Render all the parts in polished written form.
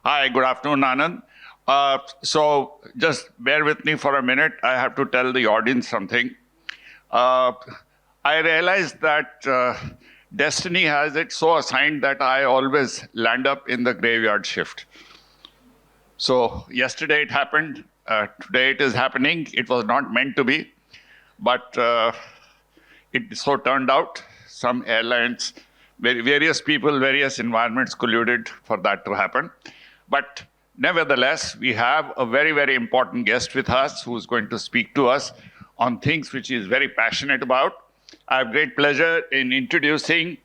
Hi, good afternoon, Anand. So just bear with me for a minute. I have to tell the audience something. Uh, I realized that destiny has it so assigned that I always land up in the graveyard shift. So yesterday it happened. Today it is happening. It was not meant to be, but it so turned out. Some airlines, various people, various environments colluded for that to happen. But nevertheless, we have a very, very important guest with us who's going to speak to us on things which he is very passionate about. I have great pleasure in introducing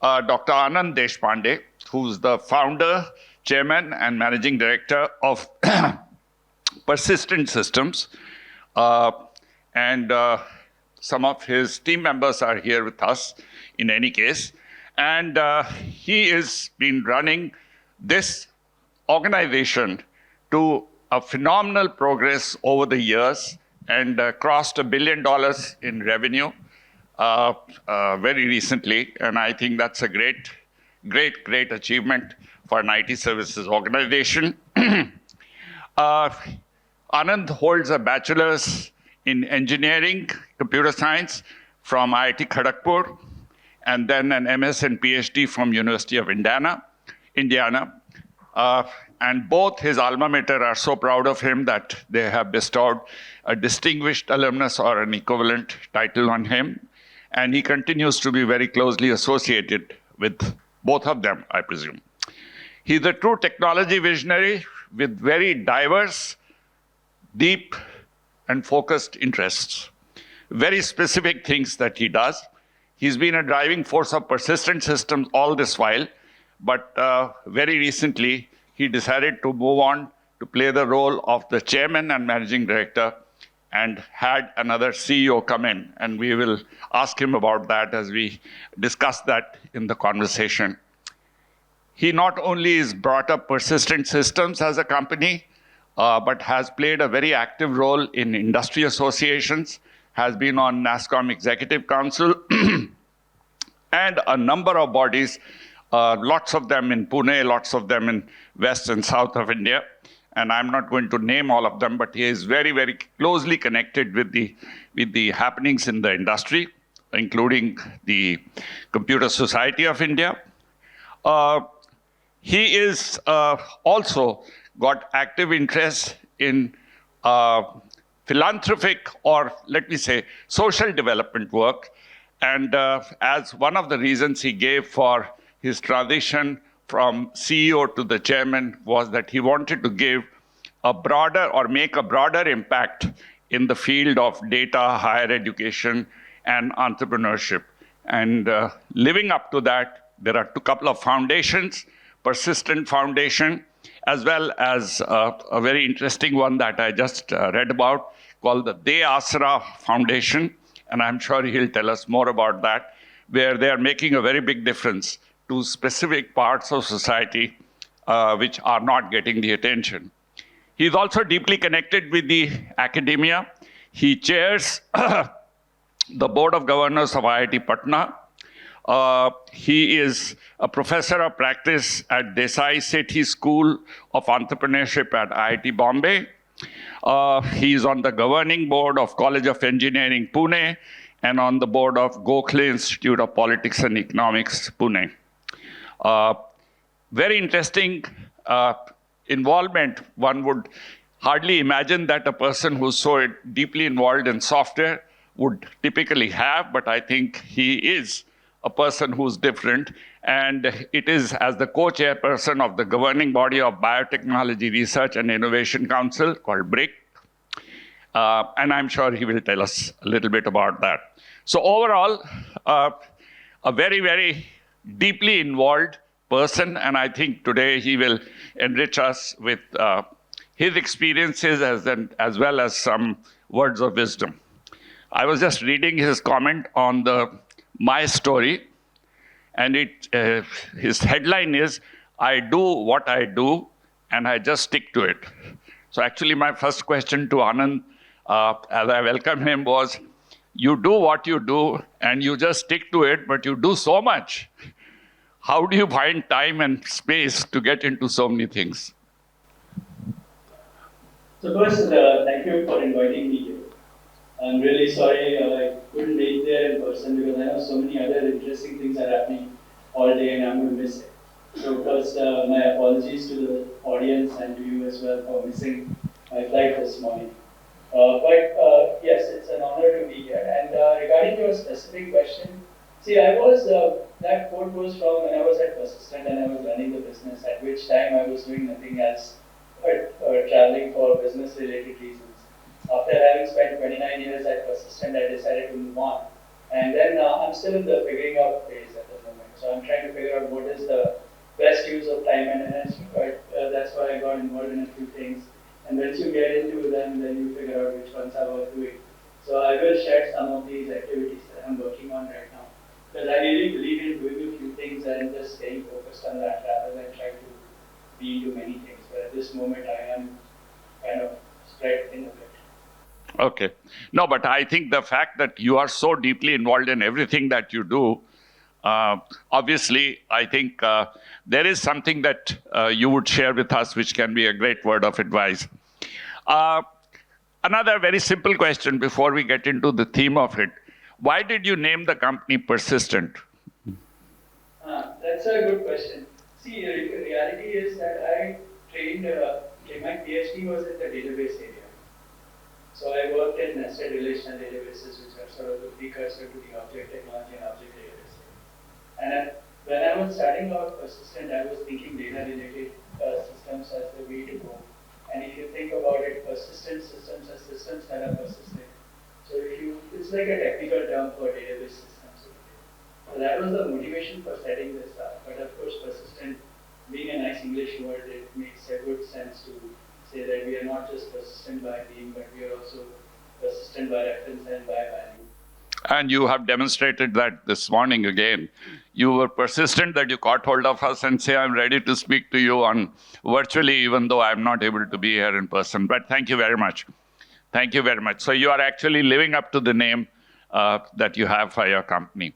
Dr. Anand Deshpande, who's the founder, chairman, and managing director of Persistent Systems. And some of his team members are here with us in any case. And he has been running this organization to a phenomenal progress over the years and crossed $1 billion in revenue very recently. And I think that's a great achievement for an IT services organization. Anand holds a bachelor's in engineering, computer science from IIT Kharagpur, and then an MS and PhD from University of Indiana. And both his alma mater are so proud of him that they have bestowed a distinguished alumnus or an equivalent title on him. And he continues to be very closely associated with both of them, I presume. He's a true technology visionary with very diverse, deep, and focused interests. Very specific things that he does. He's been a driving force of Persistent Systems all this while, but very recently, he decided to move on to play the role of the chairman and managing director and had another CEO come in. And we will ask him about that as we discuss that in the conversation. He not only has brought up Persistent Systems as a company, but has played a very active role in industry associations, has been on NASSCOM Executive Council, and a number of bodies, lots of them in Pune, lots of them in west and south of India. And I'm not going to name all of them, but he is very, very closely connected with the happenings in the industry, including the Computer Society of India. He is also got active interest in philanthropic, or let me say, social development work. And as one of the reasons he gave for his transition from CEO to the chairman was that he wanted to give a broader or make a broader impact in the field of data, higher education, and entrepreneurship. And living up to that, there are a couple of foundations, Persistent Foundation, as well as a very interesting one that I just read about called the De Asra Foundation. And I'm sure he'll tell us more about that, where they are making a very big difference to specific parts of society which are not getting the attention. He's also deeply connected with the academia. He chairs the Board of Governors of IIT Patna. He is a professor of practice at Desai Sethi School of Entrepreneurship at IIT Bombay. He is on the governing board of College of Engineering, Pune, and on the board of Gokhale Institute of Politics and Economics, Pune. Very interesting involvement. One would hardly imagine that a person who's so deeply involved in software would typically have, but I think he is a person who's different. And it is as the co-chairperson of the governing body of Biotechnology Research and Innovation Council called BRIC. And I'm sure he will tell us a little bit about that. So overall, a very, very deeply involved person, and I think today he will enrich us with his experiences as well as some words of wisdom. I was just reading his comment on my story, and his headline is, "I do what I do, and I just stick to it." So actually my first question to Anand, as I welcome him, was, you do what you do, and you just stick to it, but you do so much. How do you find time and space to get into so many things? So first, thank you for inviting me here. I'm really sorry I couldn't make there in person because I know so many other interesting things are happening all day and I'm going to miss it. So first, my apologies to the audience and to you as well for missing my flight this morning. But yes, it's an honor to be here. And regarding your specific question, see, that quote was from when I was at Persistent and I was running the business, at which time I was doing nothing else but traveling for business related reasons. After having spent 29 years at Persistent, I decided to move on. And then I'm still in the figuring out phase at the moment. So I'm trying to figure out what is the best use of time and energy. But that's why I got involved in a few things. And once you get into them, then you figure out which ones are worth doing. So I will share some of these activities that I'm working on right now. Because I really believe in doing a few things and just staying focused on that rather than trying to be into many things. But at this moment, I am kind of spread thin a bit. Okay. No, but I think the fact that you are so deeply involved in everything that you do, obviously, I think there is something that you would share with us which can be a great word of advice. Uh, Another very simple question before we get into the theme of it. Why did you name the company Persistent? That's a good question. See, the reality is that I trained, my PhD was in the database area. So I worked in nested relational databases, which are sort of the precursor to the object technology and object database. And when I was starting out Persistent, I was thinking data-related systems as the way to go. And if you think about it, persistent systems are systems that are persistent. So it's like a technical term for database systems. So that was the motivation for setting this up. But of course, persistent being a nice English word, it makes a good sense to say that we are not just persistent by being, but we are also persistent by reference and by value. And you have demonstrated that this morning again. You were persistent that you caught hold of us and say, I'm ready to speak to you on virtually, even though I'm not able to be here in person. But thank you very much. Thank you very much. So you are actually living up to the name that you have for your company.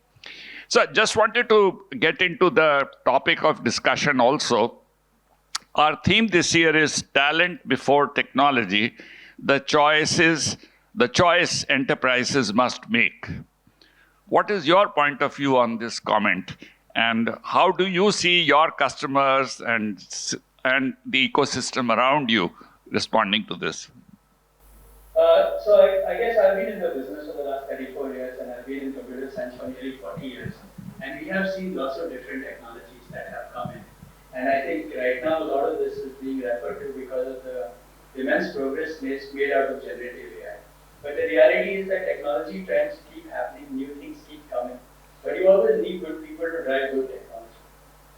So I just wanted to get into the topic of discussion also. Our theme this year is talent before technology, the choice enterprises must make. What is your point of view on this comment? And how do you see your customers and the ecosystem around you responding to this? So I guess I've been in the business for the last 34 years and I've been in computer science for nearly 40 years. And we have seen lots of different technologies that have come in. And I think right now a lot of this is being referred to because of the immense progress made out of generative AI. But the reality is that technology trends keep happening, new things keep coming. But you always need good people to drive good technology.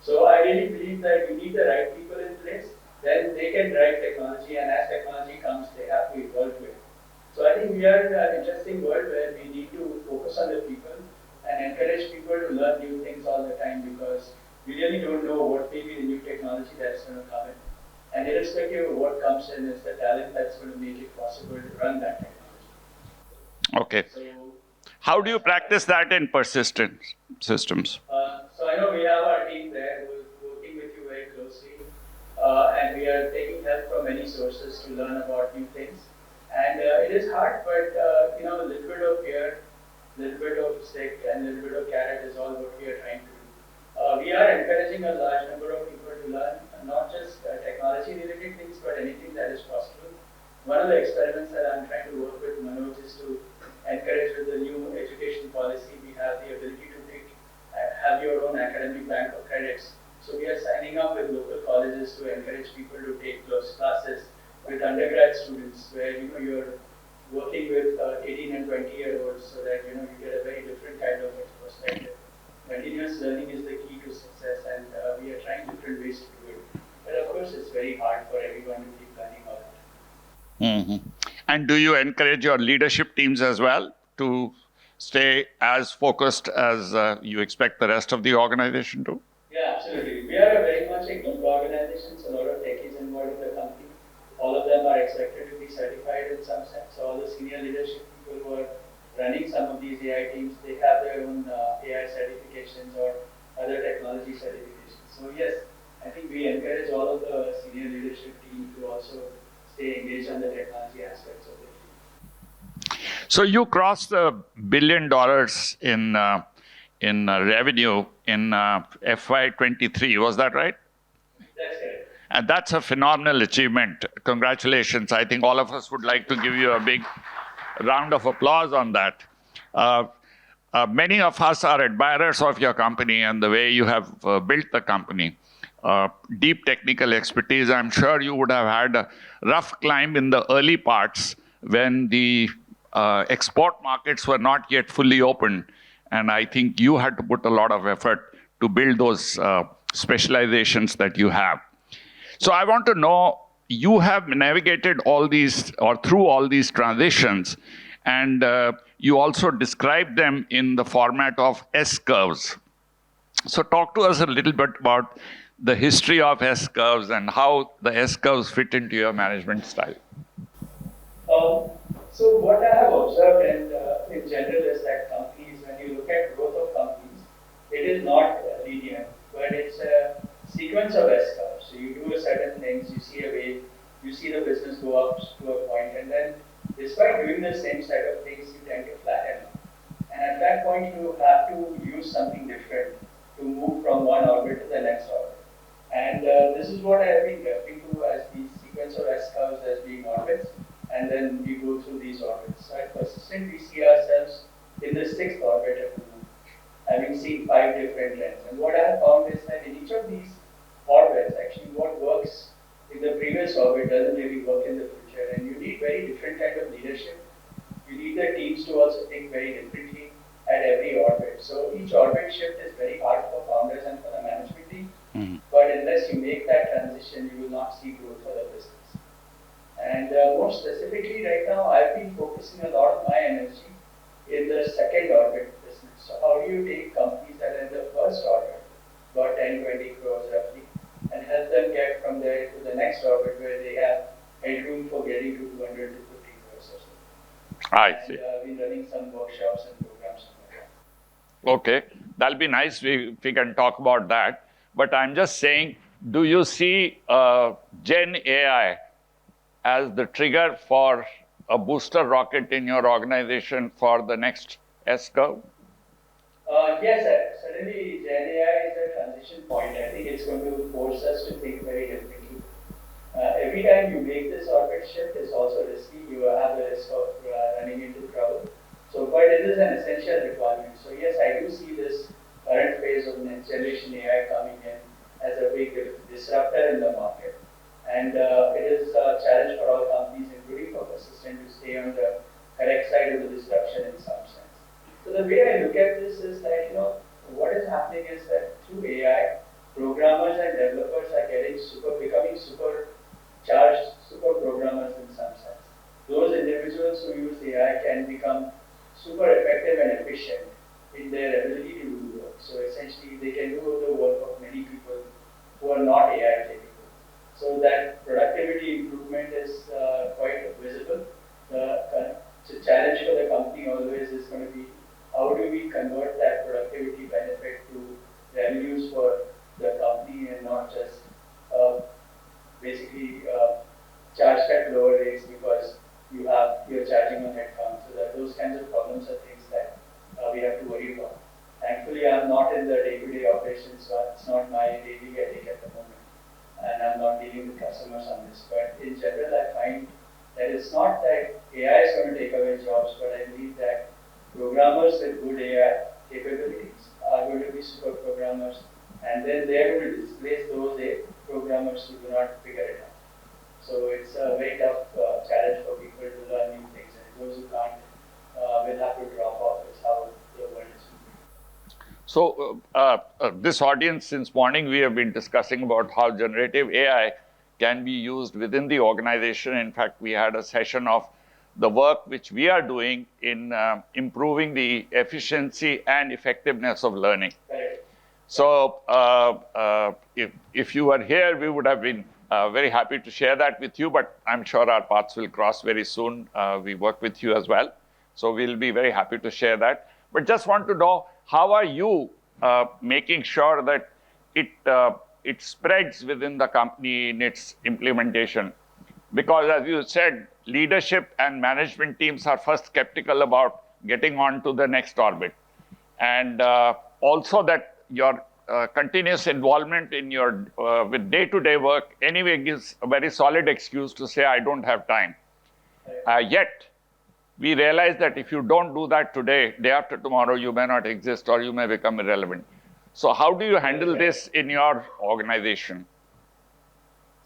So I really believe that you need the right people in place, then they can drive technology, and as technology comes, they have to evolve with it. So I think we are in an interesting world where we need to focus on the people and encourage people to learn new things all the time because we really don't know what may be the new technology that's going to come in. And irrespective of what comes in, it's the talent that's going to make it possible to run that technology. Okay. So, How do you practice that in persistent systems? so I know we have our team there who's working with you very closely, and we are taking help from many sources to learn about new things. And it is hard, but a little bit of fear, a little bit of stick, and a little bit of carrot is all what we are trying to do. We are encouraging a large number of people to learn not just technology-related things, but anything that is possible. One of the experiments that I'm trying to work with Manoj is to encourage with the new education policy, we have the ability to have your own academic bank of credits. So we are signing up with local colleges to encourage people to take those classes with undergrad students, where you're working with 18 and 20-year-olds, so that you get a very different kind of perspective. Continuous learning is the key to success, and we are trying different ways to do it. But of course, it's very hard for everyone to keep learning all the time. Mm-hmm. And do you encourage your leadership teams as well to stay as focused as you expect the rest of the organization to? Yeah, absolutely. We are very much a geek organization, so a lot of techies involved in the company. All of them are expected to be certified in some sense. So all the senior leadership people who are running some of these AI teams, they have their own AI certifications or other technology certifications. So yes, I think we encourage all of the senior leadership team to also stay engaged on the So you crossed $1 billion in revenue in FY23. Was that right? That's correct. And that's a phenomenal achievement. Congratulations. I think all of us would like to give you a big round of applause on that. Many of us are admirers of your company and the way you have built the company. Deep technical expertise. I'm sure you would have had a rough climb in the early parts when the export markets were not yet fully open. And I think you had to put a lot of effort to build those specializations that you have. So I want to know, you have navigated all these or through all these transitions, and you also describe them in the format of S-curves. So talk to us a little bit about the history of S-curves and how the S-curves fit into your management style. So what I have observed and in general is that companies, when you look at growth of companies, it is not linear, but it's a sequence of S-curves. So you do a certain things, you see a wave, you see the business go up to a point, and then despite doing the same set of things, you tend to flatten. And at that point, you have to use something different to move from one orbit to the next orbit. And this is what I have been referring to as the sequence of S-curves as being orbits, and then we go through these orbits. So at Persistent, we see ourselves in the 6th orbit at the moment, having seen 5 different trends. And what I have found is that in each of these orbits, actually what works in the previous orbit doesn't really work in the future, and you need very different kind of leadership. You need the teams to also think very differently at every orbit. So each orbit shift is very hard for founders and for the management team, but unless you make that transition, you will not see growth for the business. And more specifically right now, I've been focusing a lot of my energy in the 2nd orbit business. So how do you take companies that are in the 1st orbit, about 10, 20 crores roughly, and help them get from there to the next orbit where they have headroom for getting to 200 to 50 crores or so. I see. And we're running some workshops and programs. Okay, that'll be nice. We can talk about that. But I'm just saying, do you see Gen AI as the trigger for a booster rocket in your organization for the next S-curve? Yes, sir. Certainly, Gen AI is a transition point. I think it's going to force us to think very differently. Every time you make this orbit shift, it's also risky. You have the risk of running into trouble. So, but it is an essential requirement. So, yes, I do see this current phase of next generation AI coming in as a big disruptor in the market. And it is a challenge for all companies, including for Persistent, to stay on the correct side of the disruption in some sense. So the way I look at this is that, what is happening is that through AI, programmers and developers are becoming supercharged super programmers in some sense. Those individuals who use AI can become super effective and efficient in their ability to do work. So essentially, they can do the work of many people who are not AI capable. So that productivity improvement is quite visible. The challenge for the company always is going to be, how do we convert that productivity benefit to revenues for the company and not just basically charge at lower rates because you're charging on headcount. So that those kinds of problems are things that we have to worry about. Thankfully, I'm not in the day-to-day operations, so it's not my daily headache at the moment. And I'm not dealing with customers on this. But in general, I find that it's not that AI is going to take away jobs, but I believe that programmers with good AI capabilities are going to be super programmers, and then they're going to displace those programmers who do not figure it out. So it's a very tough challenge for people to learn new things, and those who can't will have to drop off. Is how the world is moving. So this audience, since morning, we have been discussing about how generative AI can be used within the organization. In fact, we had a session of the work which we are doing in improving the efficiency and effectiveness of learning. Right. So if you were here, we would have been very happy to share that with you, but I'm sure our paths will cross very soon. We work with you as well. So we'll be very happy to share that. But just want to know, how are you making sure that it spreads within the company in its implementation? Because as you said, leadership and management teams are first skeptical about getting on to the next orbit. And also that your continuous involvement in your with day-to-day work anyway gives a very solid excuse to say, I don't have time. Yet, we realize that if you don't do that today, day after tomorrow, you may not exist or you may become irrelevant. So how do you handle this in your organization?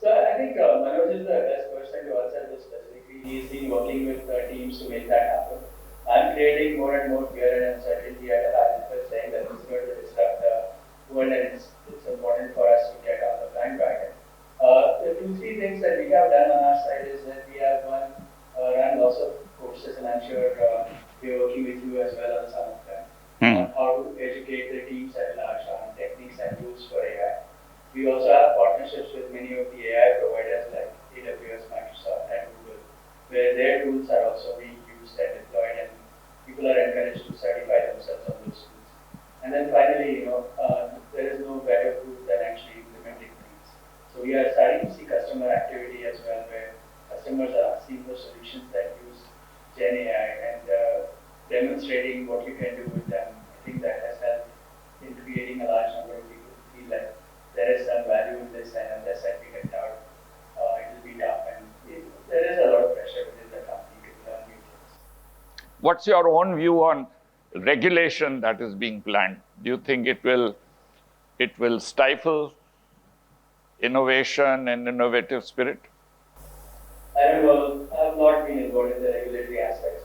So I think Manoj is the best person to answer this specifically. He's been working with teams to make that happen. I'm creating more and more fear and uncertainty at a high level, saying that this is going to disrupt the world and it's important for us to get on the bandwagon. The two, three things that we have done on our side is that we have run lots of courses, and I'm sure we're working with you as well on some of them, on how to educate the teams at large on techniques and tools for AI. We also have partnerships with many of the AI providers like AWS, Microsoft, and Google, where their tools are also being used and deployed, and people are encouraged to certify themselves on those tools. And then finally, there is no better proof than actually implementing things. So we are starting to see customer activity as well, where customers are asking for solutions that use Gen AI and demonstrating what you can do with them. I think that has helped in creating a large number of people who feel like there is some value in this, and unless I figure it out, it will be tough. And there is a lot of pressure within the company to learn new things. What's your own view on regulation that is being planned? Do you think it will stifle innovation and innovative spirit? I don't know. I have not been involved in the regulatory aspects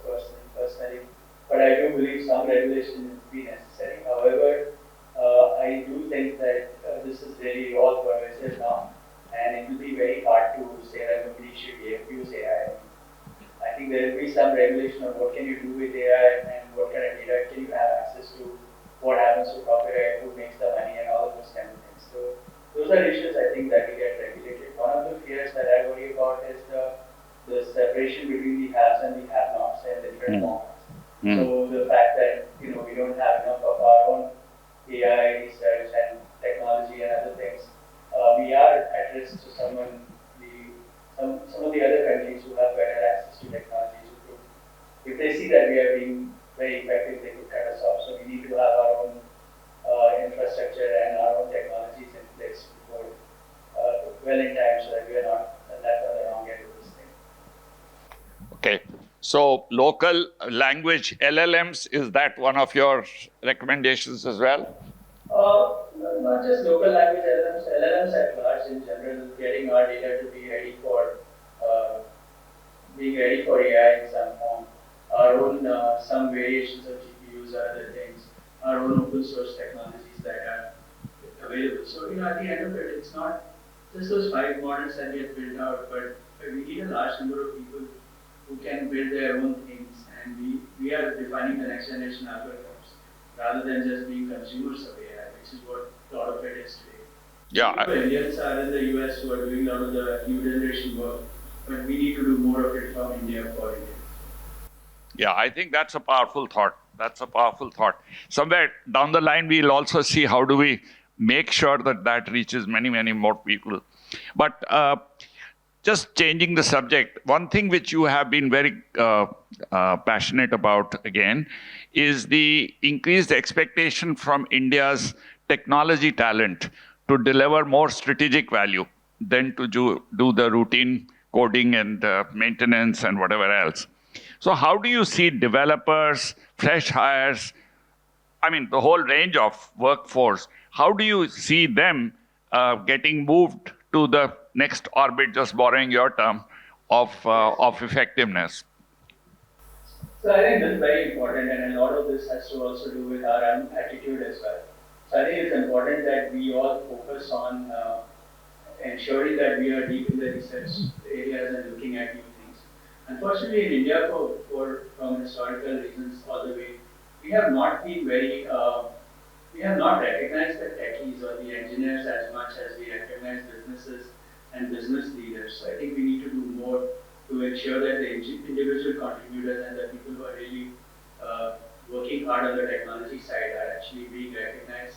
personally, but I do believe some regulation will be necessary. However, I do think that this is really all pervasive now, and it will be very hard to say that nobody should use AI. I think there will be some regulation on what can you do with AI and what kind of data can you have access to, what happens to copyright, who makes the money, and all of those kind of things. So those are issues I think that will get regulated. One of the fears that I worry about is the separation between the haves and the have-nots and different formats. So the fact that we don't have enough of our own AI research and technology and other things, we are at risk to some of the other countries who have better access to technologies. If they see that we are being very effective, they could cut us off. So we need to have our own infrastructure and our own technologies in place before well in time, so that we are not left on the wrong end of this thing. Okay. So local language LLMs, is that one of your recommendations as well? Not just local language LLMs at large in general, getting our data to be ready for being ready for AI in some form. Our own some variations of GPUs or other things, our own open source technologies that are available. So at the end of it, it's not just those 5 models that get built out, but we need a large number of people who can build their own things, and we are defining the next generation algorithms rather than just being consumers of AI, which is what a lot of it is today. Yeah. Indians are in the US who are doing a lot of the new generation work, but we need to do more of it from India for India. Yeah, I think that's a powerful thought. That's a powerful thought. Somewhere down the line, we'll also see how do we make sure that that reaches many, many more people. But just changing the subject, one thing which you have been very passionate about again is the increased expectation from India's technology talent to deliver more strategic value than to do the routine coding and maintenance and whatever else. So how do you see developers, fresh hires, I mean, the whole range of workforce, how do you see them getting moved to the next orbit, just borrowing your term, of effectiveness? So I think that's very important, and a lot of this has to also do with our own attitude as well. So I think it's important that we all focus on ensuring that we are deep in the research areas and looking at new things. Unfortunately, in India, from historical reasons all the way, we have not been very, we have not recognized the techies or the engineers as much as we recognize businesses and business leaders. So I think we need to do more to ensure that the individual contributors and the people who are really working hard on the technology side are actually being recognized.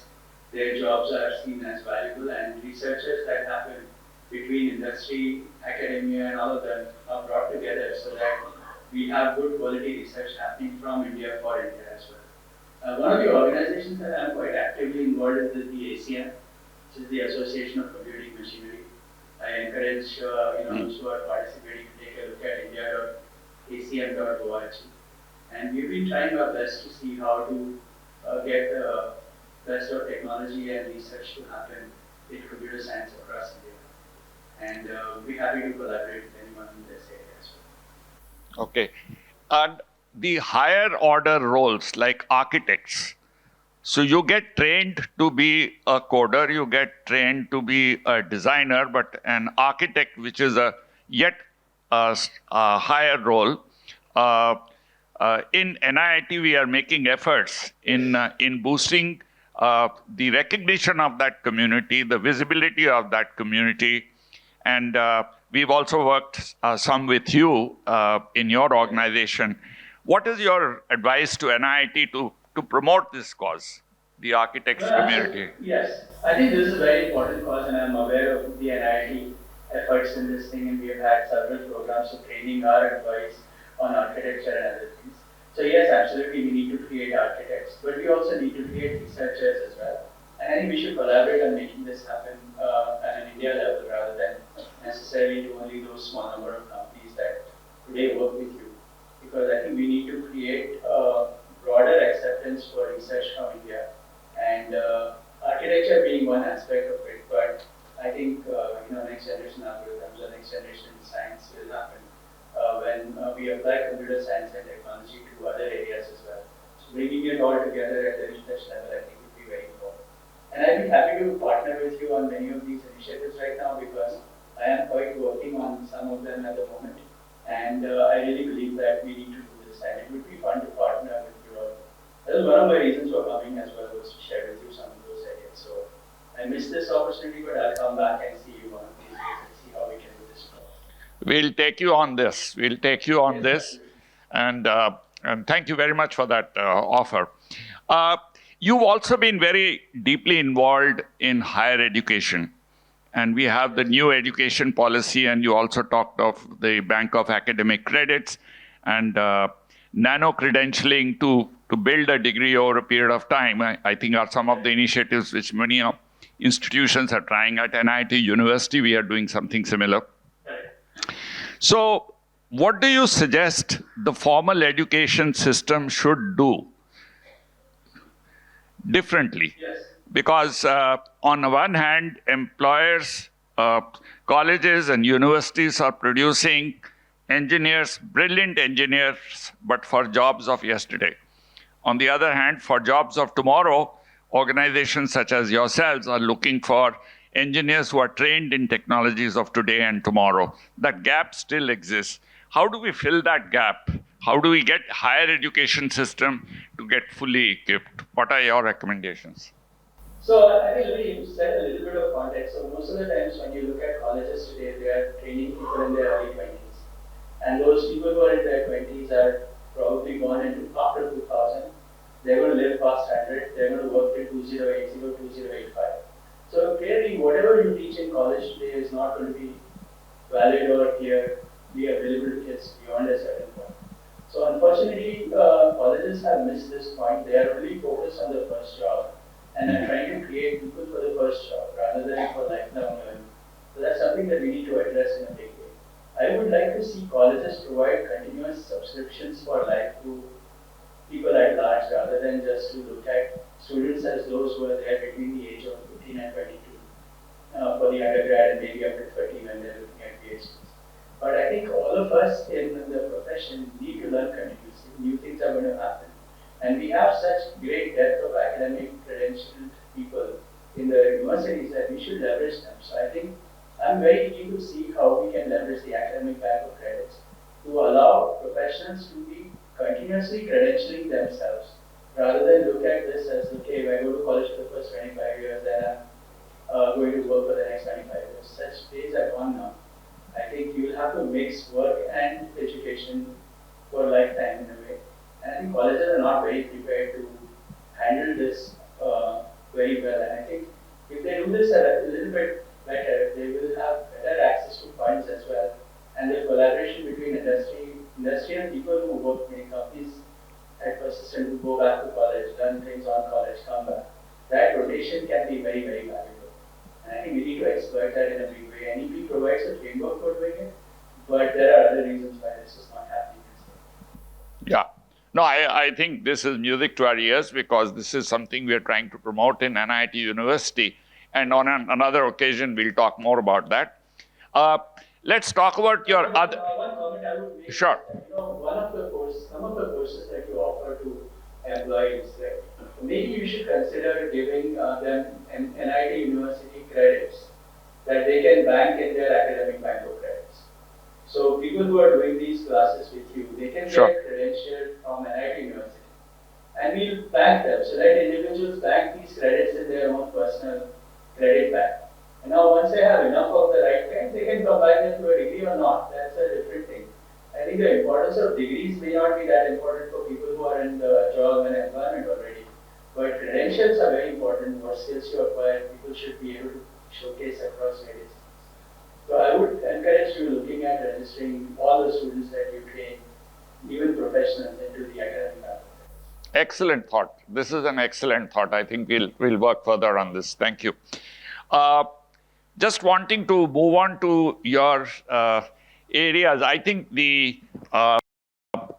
Their jobs are seen as valuable, and researchers that happen between industry, academia, and all of them are brought together so that we have good quality research happening from India for India as well. One of the organizations that I'm quite actively involved with is the ACM, which is the Association of Computing Machinery. I encourage those who are participating to take a look at india.acm.org. And we've been trying our best to see how to get the best of technology and research to happen in computer science across India. And we'll be happy to collaborate with anyone in this area as well. Okay. And the higher order roles like architects, so you get trained to be a coder, you get trained to be a designer, but an architect, which is a yet a higher role. In NIIT, we are making efforts in boosting the recognition of that community, the visibility of that community, and we've also worked some with you in your organization. What is your advice to NIIT to promote this cause, the architects community? Yes, I think this is a very important cause, and I'm aware of the NIIT efforts in this thing, and we have had several programs of training our employees on architecture and other things. So yes, absolutely, we need to create architects, but we also need to create researchers as well. And I think we should collaborate on making this happen at an India level rather than necessarily to only those small number of companies that today work with you. Because I think we need to create broader acceptance for research from India, and architecture being one aspect of it. But I think next generation algorithms or next generation science will happen when we apply computer science and technology to other areas as well. So bringing it all together at the research level, I think, would be very important. And I'd be happy to partner with you on many of these initiatives right now because I am quite working on some of them at the moment. And I really believe that we need to do this, and it would be fun to partner with you all. That was one of my reasons for coming as well, was to share with you some of those ideas. So I missed this opportunity, but I'll come back and see you one of these days and see how we can do this. We'll take you on this. We'll take you on this. And thank you very much for that offer. You've also been very deeply involved in higher education. And we have the new education policy, and you also talked of the Bank of Academic Credits and nano-credentialing to build a degree over a period of time, I think are some of the initiatives which many institutions are trying. At NIIT University, we are doing something similar. So what do you suggest the formal education system should do differently? Yes. Because on the one hand, employers, colleges and universities are producing engineers, brilliant engineers, but for jobs of yesterday. On the other hand, for jobs of tomorrow, organizations such as yourselves are looking for engineers who are trained in technologies of today and tomorrow. That gap still exists. How do we fill that gap? How do we get higher education system to get fully equipped? What are your recommendations? So I think let me set a little bit of context. So most of the times when you look at colleges today, they are training people in their early 20s. And those people who are in their 20s are probably born into after 2000. They're going to live past 100. They're going to work till 2080, 2085. So clearly, whatever you teach in college today is not going to be valid or clearly available to kids beyond a certain point. So unfortunately, colleges have missed this point. They are really focused on the first job and are trying to create people for the first job rather than for lifelong learning. So that's something that we need to address in a big way. I would like to see colleges provide continuous subscriptions for life to people at large rather than just to look at students as those who are there between the age of 15 and 22 for the undergrad and maybe up to 30 when they're looking at PhDs. But I think all of us in the profession need to learn continuously. New things are going to happen. And we have such great depth of academic credentialed people in the universities that we should leverage them. So I think I'm very keen to see how we can leverage the academic bank of credits to allow professionals to be continuously credentialing themselves rather than look at this as, okay, if I go to college for the first 25 years, then I'm going to work for the next 25 years. Such days are gone now. I think you will have to mix work and education for a lifetime in a way. And I think colleges are not very prepared to handle this very well. And I think if they do this a little bit better, they will have better industry and people who work in companies at Persistent who go back to college, learn things on college, come back. That rotation can be very, very valuable. And I think we need to exploit that in a big way. NEP provides a framework for doing it, but there are other reasons why this is not happening. Yeah. No, I think this is music to our ears because this is something we are trying to promote in NIIT University. And on another occasion, we'll talk more about that. Let's talk about your other. One comment I would make Sure. is that, some of the courses that you offer to employees, right? Maybe you should consider giving them NIIT University credits that they can bank in their academic bank of credits. So people who are doing these classes with you, they can Sure. get credentialed from NIIT University. And we'll bank them. So let individuals bank these credits in their own personal credit bank. And now once they have enough of the right kind, they can combine it to a degree or not. That's a different thing. I think the importance of degrees may not be that important for people who are in the job and employment already. But credentials are very important. What skills you acquire, people should be able to showcase across various things. So I would encourage you looking at registering all the students that you train, even professionals, into the academic path. Excellent thought. This is an excellent thought. I think we'll work further on this. Thank you. Just wanting to move on to your areas. I think the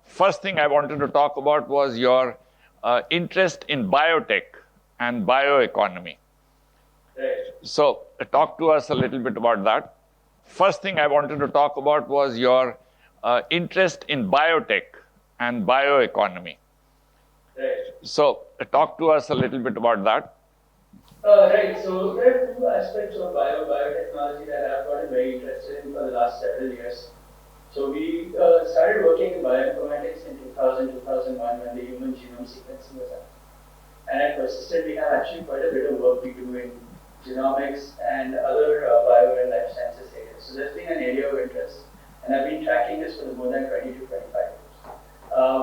first thing I wanted to talk about was your interest in biotech and bioeconomy. Right. So talk to us a little bit about that. First thing I wanted to talk about was your interest in biotech and bioeconomy. Right. So talk to us a little bit about that. Right. So there are two aspects of biotechnology that I've gotten very interested in for the last several years. So we started working in bioinformatics in 2000, 2001 when the human genome sequencing was out. And at Persistent, we have actually quite a bit of work we do in genomics and other bio and life sciences areas. So that's been an area of interest. And I've been tracking this for more than 20 to 25 years.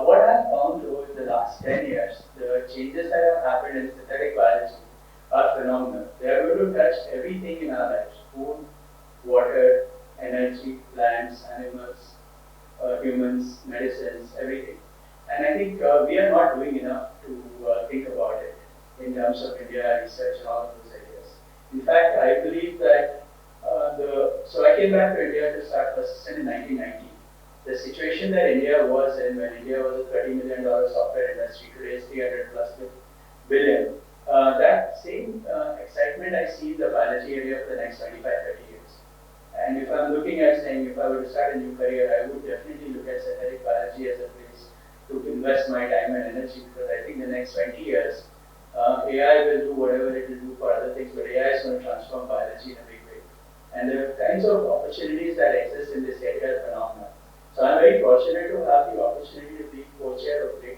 What I've found over the last 10 years, the changes that have happened in synthetic biology are phenomenal. They are going to touch everything in our lives: food, water, energy, plants, animals, humans, medicines, everything. And I think we are not doing enough to think about it in terms of India research and all of those areas. In fact, I believe that so I came back to India to start Persistent in 1990. The situation that India was in when India was a $30 million software industry, today is 300 plus billion. That same excitement I see in the biology area for the next 25, 30 years. And if I'm looking at saying if I were to start a new career, I would definitely look at synthetic biology as a place to invest my time and energy, because I think the next 20 years, AI will do whatever it will do for other things, but AI is going to transform biology in a big way. And the kinds of opportunities that exist in this area are phenomenal. So I'm very fortunate to have the opportunity to be co-chair of BRIC.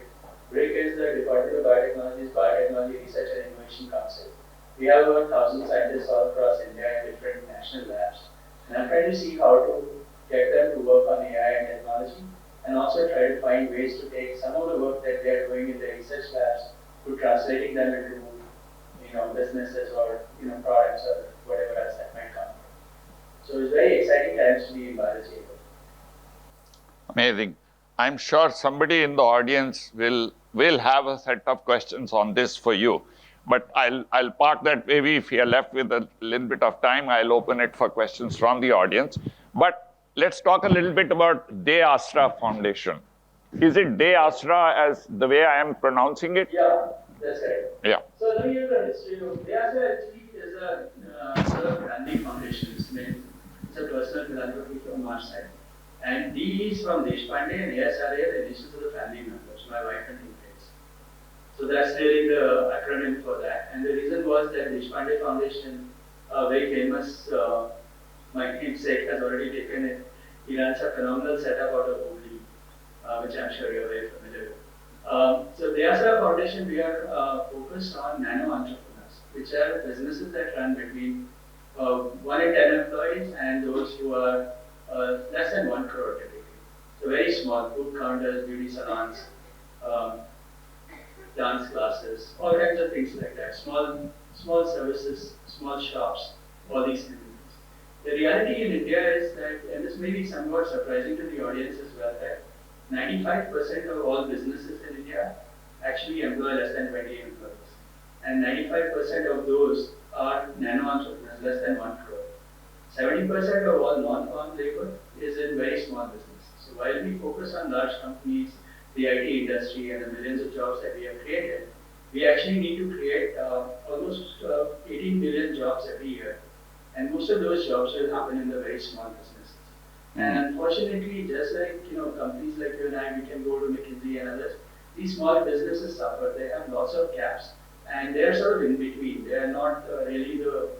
BRIC is the Department of Biotechnology's Biotechnology Research and Innovation Council. We have over 1,000 scientists all across India in different national labs. And I'm trying to see how to get them to work on AI and technology, and also try to find ways to take some of the work that they're doing in their research labs to translating them into businesses or products or whatever else that might come. So it's very exciting times to be in biology. Amazing. I'm sure somebody in the audience will have a set of questions on this for you. But I'll park that. Maybe if you're left with a little bit of time, I'll open it for questions from the audience. But let's talk a little bit about De Astra Foundation. Is it De Astra as the way I am pronouncing it? Yeah, that's right. Yeah. So let me give the history of De Astra. Actually is a sort of branding foundation. It's a personal philanthropy from our side. And D is from Deshpande and ASRA, the initials of the family members, my wife and two kids. So that's really the acronym for that. And the reason was that Deshpande Foundation, a very famous, my namesake has already taken it. He runs a phenomenal setup out of Hooghly, which I'm sure you're very familiar with. So the ASRA Foundation, we are focused on nano entrepreneurs, which are businesses that run between 1 in 10 employees and those who are less than 1 crore typically. So very small, food counters, beauty salons, dance classes, all kinds of things like that. Small services, small shops, all these kinds of things. The reality in India is that, and this may be somewhat surprising to the audience as well, that 95% of all businesses in India actually employ less than 20 employees. And 95% of those are nano entrepreneurs, less than 1 crore. 70% of all non-farm labor is in very small business. So while we focus on large companies, the IT industry, and the millions of jobs that we have created, we actually need to create almost 18 million jobs every year. And most of those jobs will happen in the very small businesses. And unfortunately, just like companies like you and I, we can go to McKinsey and others, these small businesses suffer. They have lots of gaps, and they're sort of in between. They are not really the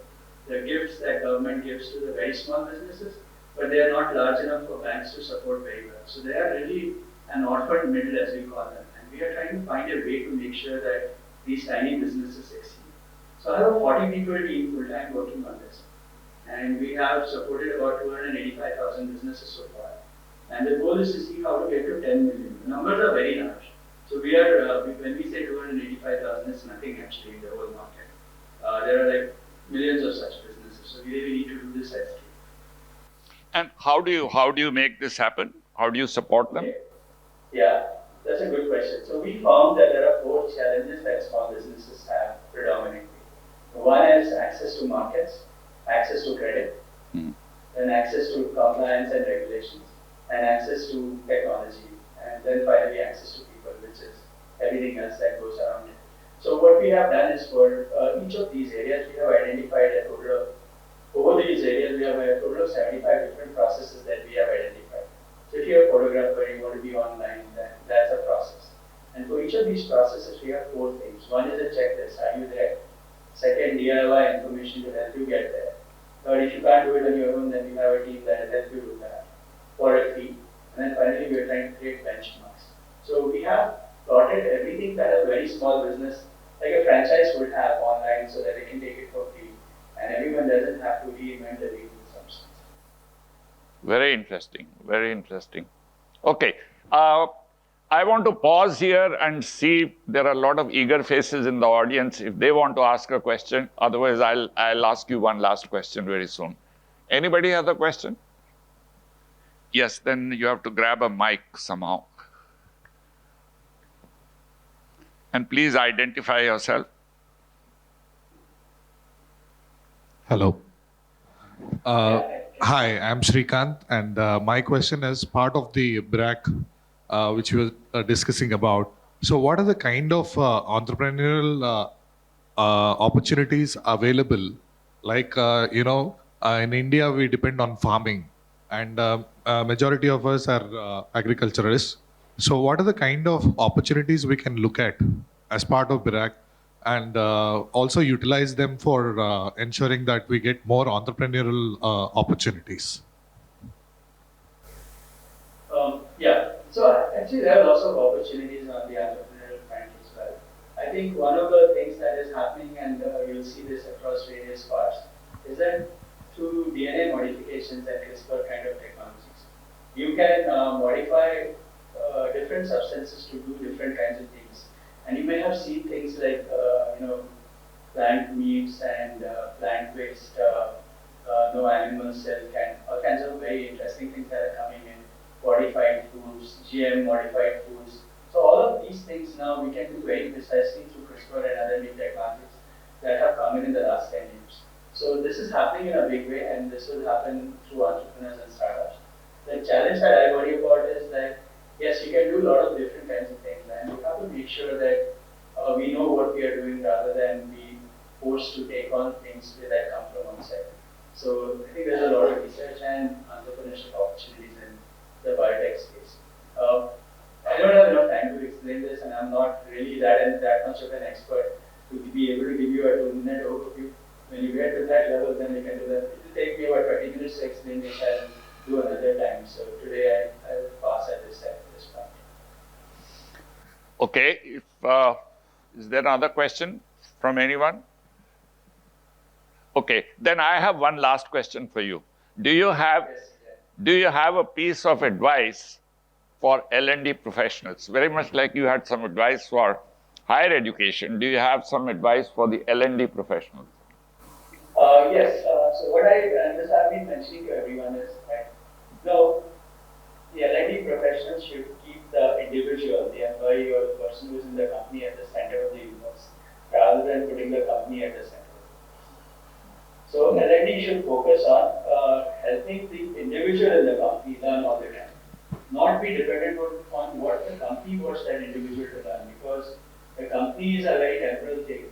gifts that government gives to the very small businesses, but they are not large enough for banks to support very well. So they are really an orphaned middle, as we call them. And we are trying to find a way to make sure that these tiny businesses succeed. So I have a 40 people team full-time working on this. And we have supported about 285,000 businesses so far. And the goal is to see how to get to 10 million. The numbers are very large. So we are, when we say 285,000, it's nothing actually in the whole market. There are like millions of such businesses. So we really need to do this at scale. And how do you make this happen? How do you support them? Okay. Yeah, that's a good question. So we found that there are 4 challenges that small businesses have predominantly. One is access to markets, access to credit, then access to compliance and regulations, and access to technology, and then finally access to people, which is everything else that goes around it. So what we have done is for each of these areas, we have identified a total of, over these areas, we have a total of 75 different processes that we have identified. So if you're a photographer, you want to be online, then that's a process. And for each of these processes, we have 4 things. One is a checklist, are you there? Second, DIY information to help you get there. Third, if you can't do it on your own, then you have a team that will help you do that for a fee. And then finally, we are trying to create benchmarks. So we have plotted everything that a very small business, like a franchise, would have online so that they can take it for free. And everyone doesn't have to reinvent the wheel in some sense. Very interesting. Very interesting. Okay. I want to pause here and see there are a lot of eager faces in the audience if they want to ask a question. Otherwise, I'll ask you one last question very soon. Anybody has a question? Yes, then you have to grab a mic somehow. And please identify yourself. Hello. Hi, I'm Shrikant, and my question is part of the BRAC, which we were discussing about. So what are the kind of entrepreneurial opportunities available? Like, in India, we depend on farming, and majority of us are agriculturalists. So what are the kind of opportunities we can look at as part of BRAC? And also utilize them for ensuring that we get more entrepreneurial opportunities. Yeah, so actually there are lots of opportunities on the entrepreneurial front as well. I think one of the things that is happening, and you'll see this across various parts, is that through DNA modifications and CRISPR kind of technologies, you can modify different substances to do different kinds of things. And you may have seen things like, plant meats and plant waste, no animal cell, all kinds of very interesting things that are coming in, modified foods, GM modified foods. So all of these things now we can do very precisely through CRISPR and other new technologies that have come in the last 10 years. So this is happening in a big way, and this will happen through entrepreneurs and startups. The challenge that I worry about is that, yes, you can do a lot of different kinds of things, and we have to make sure that we know what we are doing rather than be forced to take on things that come from outside. So I think there's a lot of research and entrepreneurship opportunities in the biotech space. I don't have enough time to explain this, and I'm not really that much of an expert to be able to give you a 2-minute overview. When you get to that level, then you can do that. It will take me about 20 minutes to explain this. I'll do another time. So today I'll pass at this point. Okay. Is there another question from anyone? Okay. Then I have one last question for you. Do you have a piece of advice for L&D professionals? Very much like you had some advice for higher education. Do you have some advice for the L&D professionals? Yes. So what I've been mentioning to everyone is that the L&D professionals should keep focus on helping the individual in the company learn all the time. Not be dependent on what the company wants that individual to learn, because the companies are very temporal things.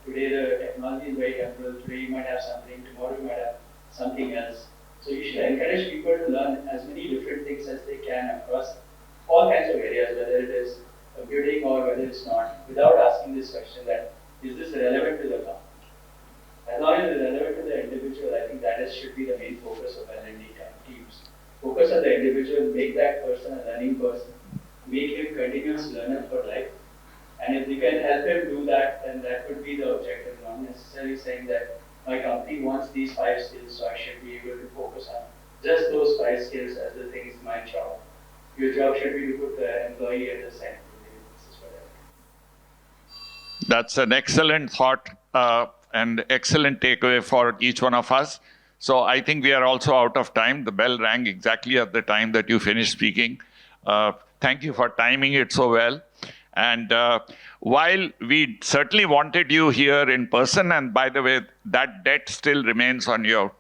Today the technology is very temporal. Today you might have something, tomorrow you might have something else. So you should encourage people to learn as many different things as they can across all kinds of areas, whether it is computing or whether it's not, without asking this question that, is this relevant to the company? As long as it's relevant to the individual, I think should be the main focus of L&D teams. Focus on the individual, make that person a learning person, make him continuous learner for life. And if we can help him do that, then that would be the objective, not necessarily saying that my company wants these 5 skills, so I should be able to focus on just those 5 skills as the things my job. Your job should be to put the employee at the center. That's an excellent thought and excellent takeaway for each one of us. So I think we are also out of time. The bell rang exactly at the time that you finished speaking. Thank you for timing it so well. And while we certainly wanted you here in person, and by the way, that debt still remains on your...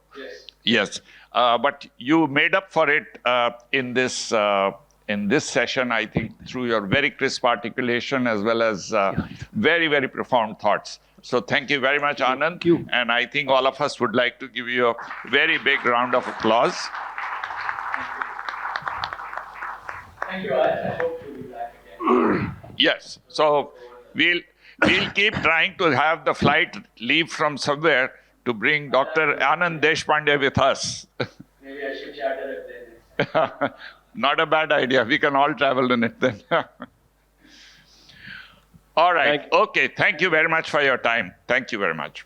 Yes. But you made up for it in this session, I think, through your very crisp articulation as well as very, very profound thoughts. So thank you very much, Anand. Thank you. And I think all of us would like to give you a very big round of applause. Thank you. I hope to be back again. Yes. So we'll keep trying to have the flight leave from somewhere to bring Dr. Anand Deshpande with us. Maybe I should charter a plane next time. Not a bad idea. We can all travel in it then. All right. Okay. Thank you very much for your time. Thank you very much.